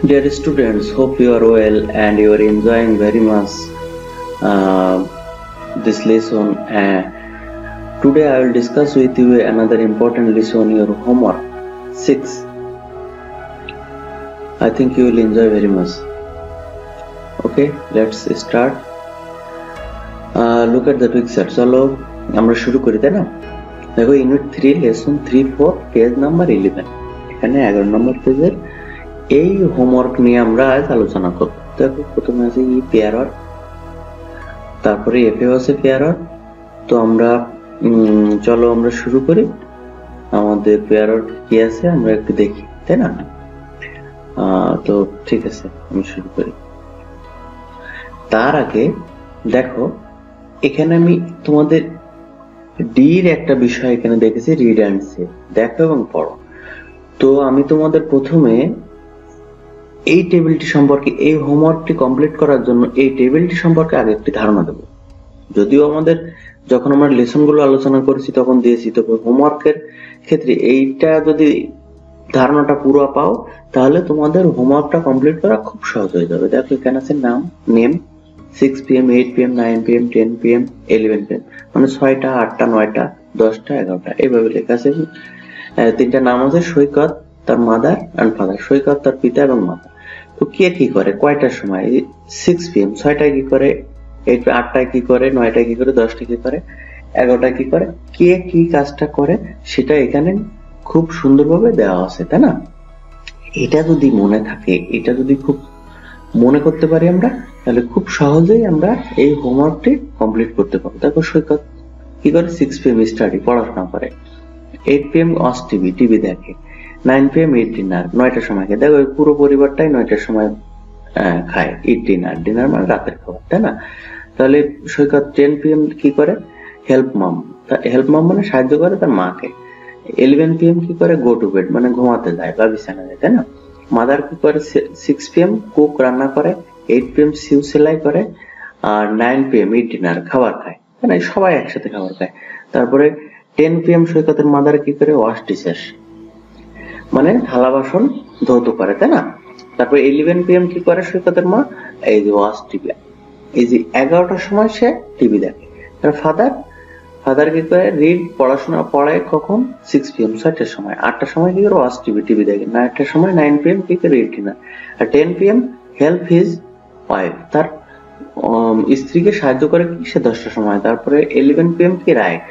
Dear students, hope you are well and you are enjoying very much uh, this lesson. Today I will discuss with you another important lesson, your homework 6. I think you will enjoy very much. Okay, let's start. Look at the picture. চলো আমরা শুরু করি, তাই না? দেখো unit 3 lesson 3-4 page number 11। এখানে 11 নম্বর পেজের এই হোমওয়ার্ক নিয়ে আমরা আজ আলোচনা করব। দেখো প্রথমে আছে ই পেয়ার ওয়ার্ক, তারপরে এফএ আছে পেয়ার ওয়ার্ক। তো আমরা চলো আমরা শুরু করি। আমাদের পেয়ার ওয়ার্ক কি আছে আমরা একটু দেখি, তাই না? তো ঠিক আছে, আমি শুরু করি। তার আগে দেখো এখানে আমি তোমাদের ডি এর একটা বিষয় এখানে দেখেছি, রিড অ্যান্ড সে, দেখো এবং পড়ো। তো আমি তোমাদের প্রথমে এই টেবিলটি সম্পর্কে, এই হোমওয়ার্কটি কমপ্লিট করার জন্য এই টেবিলটি সম্পর্কে আগে একটি ধারণা দেব। যদিও আমাদের যখন আমরা লেসনগুলো আলোচনা করেছি তখন দিয়েছি, তবে হোমওয়ার্কের ক্ষেত্রে এইটা যদি ধারণাটা পুরো পাও তাহলে তোমাদের হোমওয়ার্কটা কমপ্লিট করা খুব সহজ হয়ে যাবে। দেখো এখানে আছে name 6 PM, 8 PM, 9 PM, 10 PM, 11 PM, মানে 6টা, 8টা, 9টা, 10টা, 11টা এইভাবে লেখা আছে। তিনটা নাম আছে, সৈকত, তার মাদার এন্ড ফাদার। সৈকত তার পিতা এবং মাতা। তো কে কি করে, কয়টার সময়? 6 PM, 6টায় কি করে, 8টায় কি করে, 9টায় কি করে, 10টায় কি করে, 11টায় কি করে, কে কি কাজটা করে সেটা এখানে খুব সুন্দরভাবে দেওয়া আছে, তাই না? এটা যদি মনে থাকে, এটা যদি খুব মনে করতে পারি আমরা, তাহলে খুব সহজেই আমরা এই হোমওয়ার্কটি কমপ্লিট করতে পারবো। দেখো সৈকত কি করে, 6 PM স্টাডি, পড়াশোনা করে, 8 PM ওয়াচ টিভি দেখে, 9 PM ইট ডিনার, 9টার সময় খায়। দেখো পুরো পরিবারটাই 9টার সময় খায়, ইট ডিনার মানে রাতের খাবার, তাই না? তাহলে সৈকত 10 PM কি করে, হেল্প মম মানে সাহায্য করে তার মাকে। 11 PM কি করে, গো টু বেড মানে ঘুমাতে যায় বা বিছানা যায়, তাই না? মাদার কি করে, 6 PM কুক রান্না করে, 8 PM সিউ সেলাই করে, আর 9 PM ইট ডিনার খাবার খায়, তাই না? সবাই একসাথে খাবার খায়। তারপরে 10 PM সৈকতের মাদার কি করে, ওয়াশ ডিশেস মানে থালা বাসন ধৌত করে, তাই না? তারপরে 11 PM কি করে সৈকতের মা, এই যে ওয়াচ টিভি, এই যে 11টার সময় সে টিভি দেখে। তার ফাদার কি করে, রিড পড়াশোনা পড়ায় কখন, 6 PM 6টার সময়। 8টার সময় কি করে, ওয়াচ টিভি দেখে। 9টার সময় 9 PM কি করে, রিড ডিনার। আর 10 PM হেল্প হিজ ওয়াইফ, তার স্ত্রীকে সাহায্য করে কি, সে 10টার সময়। তারপরে 11 PM কি রাইট,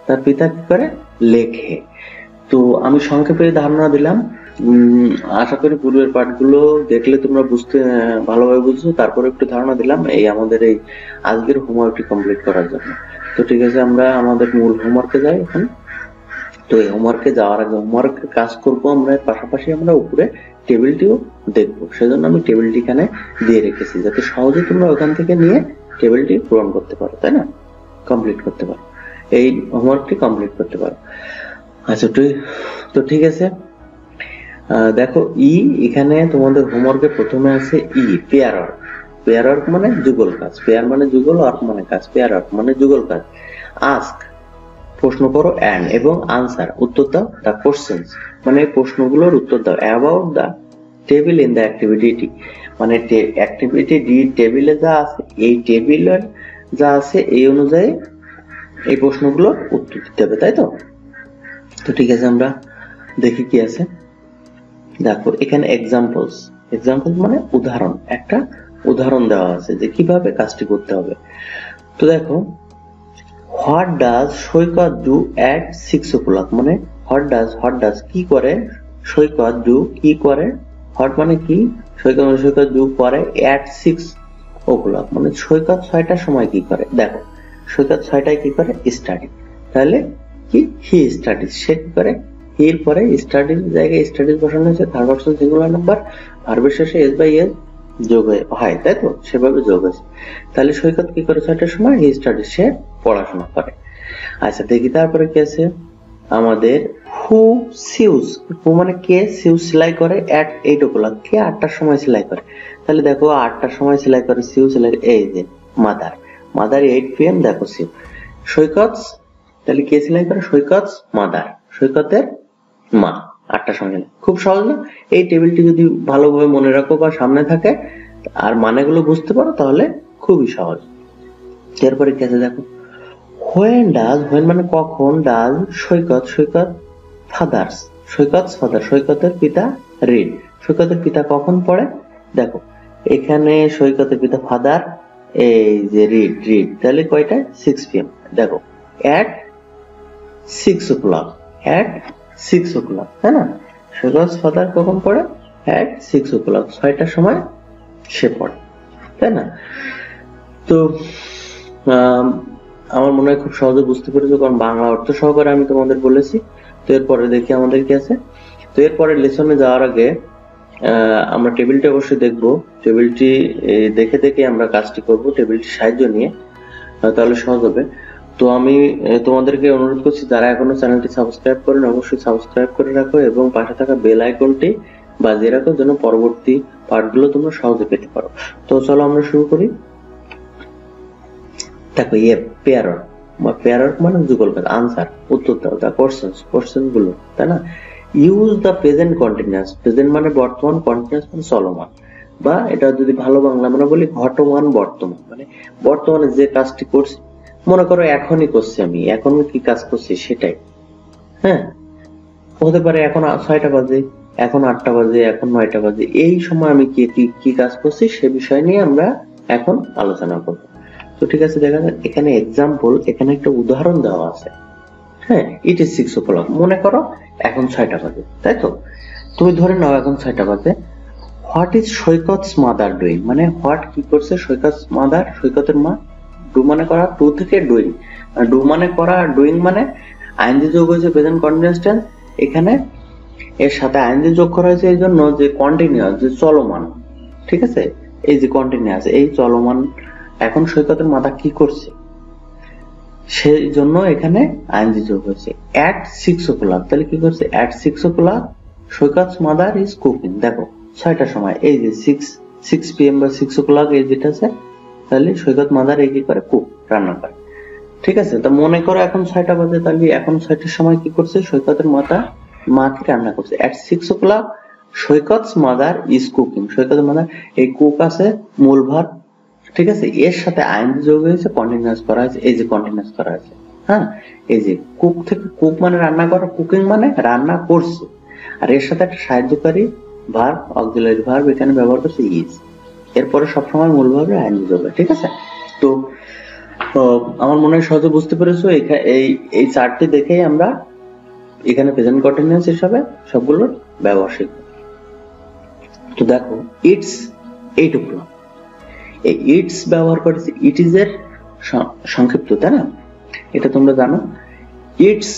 তার পিতা কি করে, লেখে। তো আমি সংক্ষেপে ধারণা দিলাম, আশা করি পূর্বের পাঠগুলো দেখলে তোমরা বুঝতে ভালোভাবে বুঝছো। তারপরে একটু ধারণা দিলাম এই আমাদের এই আজকের হোমওয়ার্কটি কমপ্লিট করার জন্য। তো ঠিক আছে, আমরা আমাদের মূল হোমওয়ার্কে যাই এখন। তো এই হোমওয়ার্কে যাওয়ার আগে হোমওয়ার্কের কাজ করব আমরা, পাশাপাশি আমরা উপরে টেবিলটিও দেখবো। সেজন্য আমি টেবিলটি এখানে দিয়ে রেখেছি যাতে সহজে তোমরা ওখান থেকে নিয়ে টেবিলটি পূরণ করতে পারো, তাই না? কমপ্লিট করতে পারো, এই হোমওয়ার্কটি কমপ্লিট করতে পারো। আচ্ছা তো ঠিক আছে, দেখো ই এখানে তোমাদের হোমওয়ার্কে প্রথমে আছে ই পেয়ার ওয়ার্ক। পেয়ার ওয়ার্ক মানে যুগল কাজ, পেয়ার মানে যুগল, ওয়ার্ক মানে কাজ, পেয়ার ওয়ার্ক মানে যুগল কাজ। আস্ক প্রশ্ন করো, এন্ড এবং আনসার উত্তর দাও, দা কোশ্চেনস মানে প্রশ্নগুলোর উত্তর দাও, about the table in the activity মানে অ্যাক্টিভিটি ডি টেবিলে যা আছে, এই টেবিলের যা আছে এই অনুযায়ী এই প্রশ্নগুলো উত্তর দিতে হবে, তাই তো? তো ঠিক আছে, আমরা দেখি কি আছে। দেখো এখানে এক্সাম্পলস মানে উদাহরণ, একটা উদাহরণ দেওয়া আছে যে কিভাবে কাজটি করতে হবে। তো দেখো, what does Saikat do at 6 o'clock মানে হোয়াট ডাজ কি করে, সৈকত ডু কি করে, হোয়াট মানে কি, সৈকত ডু করে, এট 6 o'clock মানে সৈকত 6টার সময় কি করে। দেখো সৈকত 6টায় কি করে, স্টাডি, তাহলে কি, হি স্টাডিজ, সে কি করে, এর পরে স্টাডিজ জায়গায় স্টাডিজ বসানো হয়েছে, থার্ড পারসন সিঙ্গুলার নাম্বার, ভার্বের শেষে এস বাই এস যোগ হয়, তাই তো? সেভাবে যোগ আছে। তাহলে সৈকত কি করে 6টার সময়, হি স্টাডিজ, সে পড়াশোনা করে। আচ্ছা দেখি তারপরে কি আছে আমাদের, হু সিউজ, হু মানে কে, সিউজ সেলাই করে এট 8 o'clock, কে 8টার সময় সেলাই করে। তাহলে দেখো 8টার সময় সেলাই করে, সিউ সেলাই, এই যে মাদার 8 PM, দেখো সিউ। সৈকত, তাহলে কে সেলাই করে, সৈকত মাদার, সৈকতের মা, 8টার সময়। খুব সহজ না? এই টেবিলটি যদি ভালোভাবে মনে রাখো বা সামনে থাকে আর মানেগুলো বুঝতে পারো তাহলে খুবই সহজ। এরপরে কি আছে দেখো, when মানে কখন, ডাজ সৈকত ফাদার্স, সৈকতের পিতা রিড, সৈকতের পিতা কখন পড়ে? দেখো এখানে সৈকতের পিতা ফাদার, এই যে রিড তাহলে কয়টা? 6 PM। দেখো at 6 o'clock, at 6 o'clock, তাই না? সৈকত ফাদার কখন পড়ে? at 6 o'clock, 6টার সময় সে পড়ে, তাই না? তো আমার মনে হয় খুব সহজে বুঝতে পেরেছো, কারণ বাংলা অর্থ সহকারে আমি তোমাদের বলেছি। তো এরপরে দেখি আমাদের কি আছে। তো এরপরে লেসনে যাওয়ার আগে আমরা টেবিলটি অবশ্যই দেখবো। টেবিলটি দেখে আমরা কাজটি করব, টেবিলটি সাহায্য নিয়ে, তাহলে সহজ হবে। তো আমি তোমাদেরকে অনুরোধ করছি, যারা এখনো চ্যানেলটি সাবস্ক্রাইব করেন অবশ্যই সাবস্ক্রাইব করে রাখো এবং পাশে থাকা বেল আইকনটি বাজিয়ে রাখো যেন পরবর্তী পার্টগুলো তোমরা সহজে পেতে পারো। তো চলো আমরা শুরু করি। দেখো পেয়ার মানে যুগল কাজ, আনসার উত্তর দাও, দা কোশ্চেন গুলো, তাই না? ইউজ দা প্রেজেন্ট কন্টিনিউয়াস, প্রেজেন্ট মানে বর্তমান, কন্টিনিউয়াস মানে চলমান, বা এটা যদি ভালো বাংলা আমরা বলি ঘটমান বর্তমান, মানে বর্তমানে যে কাজটি করছি, মনে করো এখনই করছি আমি, এখন কি কাজ করছি সেটাই। হ্যাঁ, হতে পারে এখন 6টা বাজে, এখন 8টা বাজে, এখন 9টা বাজে, এই সময় আমি কি কাজ করছি সে বিষয় নিয়ে আমরা এখন আলোচনা করব। তো ঠিক আছে, দেখা যাক এখানে এক্সাম্পল, এখানে একটা উদাহরণ দেওয়া আছে। হ্যাঁ, ইট ইজ 6 o'clock, মনে করো এখন 6টা বাজে, তাই তো? তুমি ধরে নাও এখন 6টা বাজে। What is Saikat's mother doing, মানে হোয়াট কি করছে সৈকতস মাদার, সৈকতের মা। ডু মানে করা, টু থেকে ডুইং, ডু মানে করা, ডুইং মানে আইএনজি যোগ হয়েছে প্রেজেন্ট কন্টিনিউয়াস টেন্স, এখানে এর সাথে আইএনজি যোগ করা হয়েছে এই জন্য যে কন্টিনিউয়াস, যে চলমান, ঠিক আছে? এই যে কন্টিনিউয়াস, এই চলমান, এখন সৈকতের মাথা কি করছে সেই জন্য এখানে আইএনজি যোগ হয়েছে। at 6 o'clock, তাহলে কি করছে? at 6 o'clock সৈকত's mother is cooking, দেখো 6টার সময়, এই যে 6 PM বা 6 o'clock এই যেটা আছে, তাহলে সৈকত মাদার এই কি করে? কুক, রান্না করে। ঠিক আছে, তো মনে করো এখন 6টা বাজে, তাহলে এখন 6টার সময় কি করছে? সৈকতের মা কি রান্না করছে। at 6 o'clock সৈকত's mother is cooking, সৈকতের মাদার, এই কুক আছে মূল ভার্ব, ঠিক আছে? এর সাথে আইএনজি যোগ হয়েছে, কন্টিনিউয়াস করা হয়েছে, এই যে কন্টিনিউয়াস করা হয়েছে। হ্যাঁ, এই যে কুক থেকে, কুক মানে রান্না করা, কুকিং মানে রান্না করছে, আর এর সাথে একটা সাহায্যকারী ভার্ব, অক্সিলারি ভার্ব এখানে ব্যবহার করছে ইজ। এরপরে সবসময় মূল ভাবে আইএনজি যোগ হয়, ঠিক আছে? তো আমার মনে হয় সহজে বুঝতে পেরেছো। এই চারটি দেখেই আমরা এখানে প্রেজেন্ট কন্টিনিউয়াস হিসাবে সবগুলোর ব্যবহার শিখব। তো দেখো ইটস 8 o'clock, এই ইটস ব্যবহার করেছি, ইট ইজ এর সংক্ষিপ্ত, তাই না? এটা তোমরা জানো। ইটস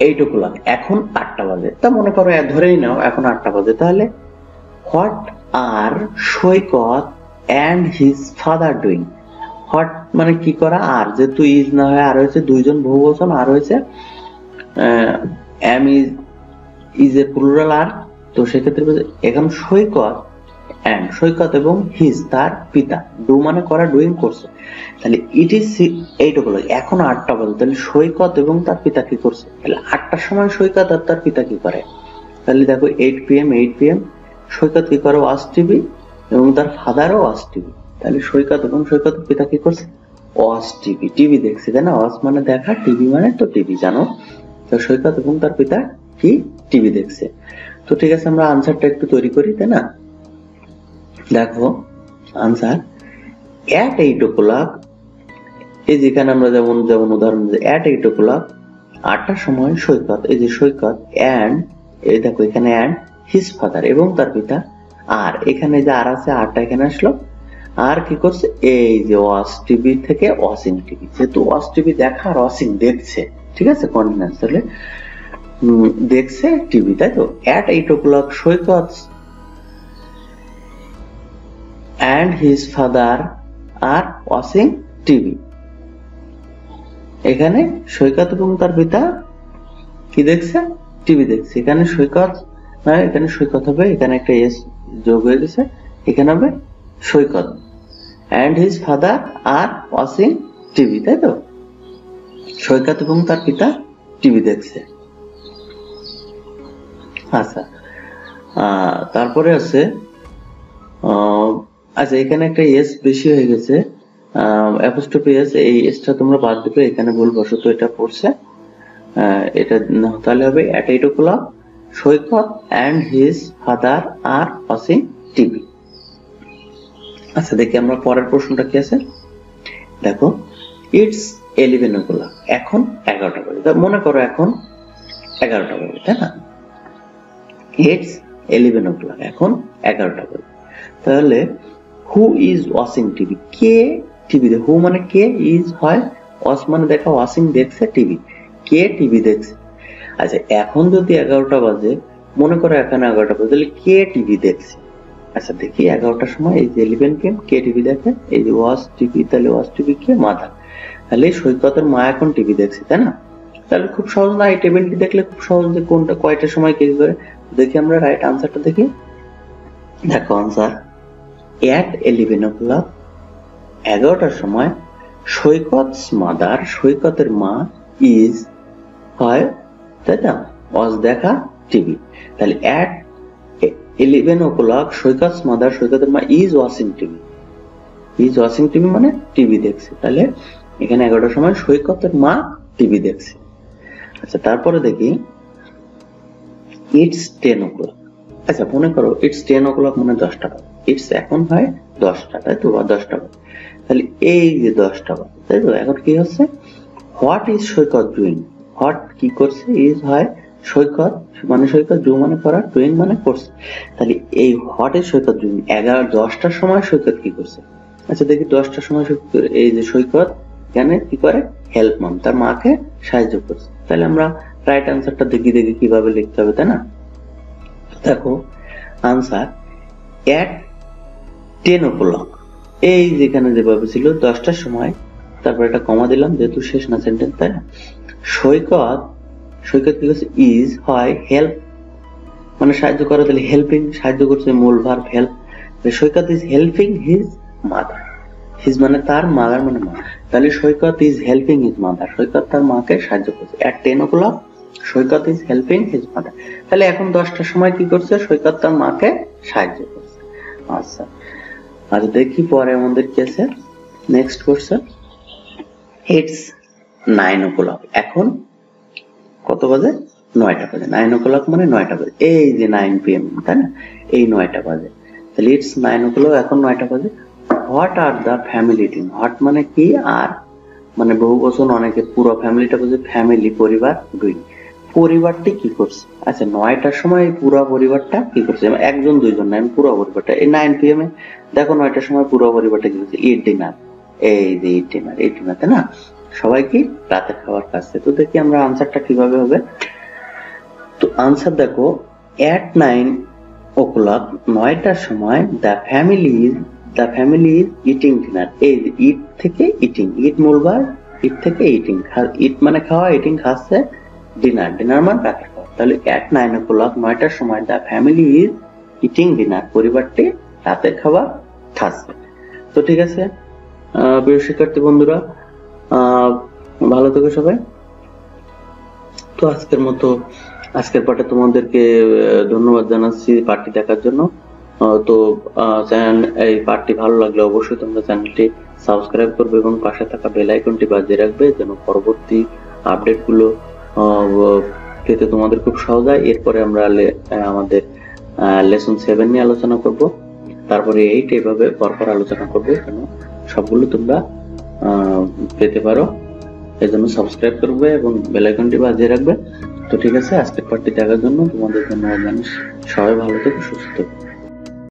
8 o'clock, এখন 8টা বাজে, তা মনে করো ধরেই নাও এখন 8টা বাজে, তাহলে what are Saikat and his father doing, what মানে কি করা, আর যেহেতু ইজ না হয় আর হয়েছে দুইজন বহুবচন, আর হয়েছে এম ইজ এ প্লুরাল, আর তো সেক্ষেত্রে এখন সৈকত এবং হিজ তার পিতা, ডু মানে করা, ডুইং করছে, তাহলে ইট ইজ 8 o'clock, এখন 8টা বাজে, তাহলে সৈকত এবং তার পিতা কি করছে? তাহলে 8টার সময় সৈকত আর তার পিতা কি করে? তাহলে দেখো 8 PM সৈকত কি করে? ওয়াচ টিভি, এবং তার ফাদারও ওয়াচ টিভি, তাহলে সৈকত এবং সৈকতের পিতা কি করছে? ওয়াচ টিভি দেখছে, তাই না? ওয়াচ মানে দেখা, টিভি মানে তো টিভি, জানো তো? সৈকত এবং তার পিতা কি টিভি দেখছে। তো ঠিক আছে, আমরা আনসারটা একটু তৈরি করি, তাই না? দেখো আনসার, at 8 o'clock, এই যেখানে আমরা যেমন উদাহরণ যে at 8 o'clock 8টার সময় সৈকত, এই যে সৈকত and, এই দেখো এখানে and his father এবং তার পিতা, আর এখানে যে আর আছে, আরটা এখানে আসলো, আর কি করছে? এই যে ওয়াচ টিভি থেকে ওয়াচিং টিভি, যেহেতু ওয়াচ টিভি দেখা আর ওয়াচিং দেখছে, ঠিক আছে? কন্টিনিউয়াস, তাহলে দেখছে টিভি, তাই তো? at 8 o'clock Saikat and his father are watching TV, এখানে সৈকত এবং তার পিতা কি দেখছে? টিভি দেখছে। এখানে সৈকত নয়, এখানে সৈকত হবে, এখানে একটা এস যোগ হয়ে গেছে, এখানে হবে সৈকত, and his father are watching TV, তাই তো? সৈকত এবং তার পিতা টিভি দেখছে। আচ্ছা, তারপরে আছে আচ্ছা, এখানে একটা এস বেশি হয়ে গেছে, অ্যাপোস্ট্রফি এস, এই এসটা তোমরা বাদ দিবে, এখানে ভুলবশত এটা পড়ছে। এটা তাহলে হবে at 8 o'clock Saikat and his father are watching TV। আচ্ছা, দেখি আমরা পরের প্রশ্নটা কি আছে। দেখো, it's 11 o'clock, এখন 11টা বাজে। মনে করো এখন 11টা বাজে, তাই না? it's 11 o'clock, এখন 11টা বাজে। তাহলে who is watching TV, K TV দেখে? who মানে কে, is হয় watch মানে দেখা, watching দেখছে, টিভি কে টিভি দেখছে। আচ্ছা, এখন যদি 11টা বাজে, মনে করো এখন 11টা বাজে, তাহলে কে টিভি দেখছে? আচ্ছা, দেখি 11টার সময় এই যে 11 PM কে টিভি দেখে, এই যে ওয়াচ টিভি, তাহলে ওয়াচ টিভি কে? মাদার। তাহলে সৈকতের মা এখন টিভি দেখছে, তাই না? তাহলে খুব সহজ না, এই টেবিলটি দেখলে খুব সহজ যে কোনটা কয়টার সময় কে করে। দেখি আমরা রাইট আনসারটা দেখি। দেখো আনসার, at 11 o'clock, 11টার সময় সৈকত's মাদার, সৈকতের মা, ইজ হয়, তাই না, ওয়াচ দেখা টিভি। তাহলে at 11 o'clock সৈকত's মাদার, সৈকতের মা, is watching TV. Is watching TV মানে টিভি দেখছে। তাহলে এখানে 11টার সময় সৈকতের মা টিভি দেখছে। আচ্ছা, তারপরে দেখি it's 10 o'clock। আচ্ছা, মনে করো it's 10 o'clock মানে 10টা বাজে, it's এখন হয় 10টা, তাই তো, বা 10টা বাজে। তাহলে এই যে 10টা বাজে, তাই তো, এখন কি হচ্ছে, what is Saikat doing, what কি করছে, ইজ হয় সৈকত মানে সৈকত, ডু মানে করা, ডুইং মানে করছে। তাহলে এই হোয়াট ইজ সৈকত ডুইং, 10টার সময় সৈকত কি করছে। আচ্ছা, দেখি 10টার সময় এই যে সৈকত এখানে কি করে, হেল্প মম, তার মাকে সাহায্য করছে। তাহলে আমরা রাইট আনসারটা দেখি কিভাবে লিখতে হবে, তাই না? দেখো আনসার, at 10 o'clock, এই যেখানে যেভাবে ছিল 10টার সময়, তারপর একটা কমা দিলাম যেহেতু শেষ না সেন্টেন্স, তাই না? সৈকত কি করছে, ইজ হয় হেল্প মানে সাহায্য করে, তাহলে হেল্পিং, সাহায্য করছে, মূল verb help. Saikat is helping his mother, his মানে তার, মাদার মানে মা। তাহলে সৈকত ইজ হেল্পিং হিজ মাদার, সৈকত তার মাকে সাহায্য করছে। at 10 o'clock Saikat is helping his mother. তাহলে এখন 10টার সময় কি করছে, সৈকত তার মাকে সাহায্য করছে। আচ্ছা, আচ্ছা, দেখি পরে আমাদের কি আছে, নেক্সট কোশ্চেন, it's 9 o'clock, এখন কত বাজে, 9টা বাজে। 9 o'clock মানে 9টা বাজে, এই যে 9 PM, তাই না, এই 9টা বাজে। তাহলে it's 9 o'clock, এখন 9টা বাজে। What are the family doing, what মানে কি, আর মানে বহু বচন, অনেকে পুরো ফ্যামিলিটা বোঝে, ফ্যামিলি পরিবার, ডুইং পরিবারটি কি করছে। আচ্ছা, 9টার সময় পুরো পরিবারটা কি করছে, একজন দুইজন না, পুরো পরিবারটা। এই 9 PM এ দেখো 9টার সময় পুরো পরিবারটা কি করছে, ইট ডিনার, এই যে ইট ডিনার, তাই না, সবাই কি রাতে খাবার খাচ্ছে। তো দেখি আমরা আনসারটা কিভাবে হবে। তো আনসার দেখো, at 9 o'clock, 9টার সময় the family is eating dinner, এই যে ইট থেকে ইটিং, ইট মূল ভার্ব, ইট থেকে ইটিং, ইট মানে খাওয়া, ইটিং খাচ্ছে, ডিনার মানে রাতে খাওয়া। তাহলে at 9 o'clock, 9টার সময় the family is eating dinner, পরিবারটি রাতের খাবার খাচ্ছে। তো ঠিক আছে প্রিয় শিক্ষার্থী বন্ধুরা, ভালো থেকো সবাই। তো আজকের পাঠে তোমাদেরকে ধন্যবাদ জানাচ্ছি পাঠটি দেখার জন্য। তো এই পাঠটি ভালো লাগলে অবশ্যই তোমরা চ্যানেলটি সাবস্ক্রাইব করবে এবং পাশে থাকা বেল আইকনটি বাজিয়ে রাখবে, যেন পরবর্তী আপডেট গুলো পেতে তোমাদের খুব সহজ হয়। এরপরে আমরা আমাদের লেসন 7 নিয়ে আলোচনা করব, তারপরে 8, এইভাবে পরপর আলোচনা করবো, যেন সবগুলো তোমরা পেতে পারো। এই জন্য সাবস্ক্রাইব করবে এবং বেল আইকনটি বাজিয়ে রাখবে। তো ঠিক আছে, আজকের পাঠটি দেখার জন্য তোমাদের ধন্যবাদ জানাচ্ছি। সবাই ভালো থেকো, সুস্থ থেকো।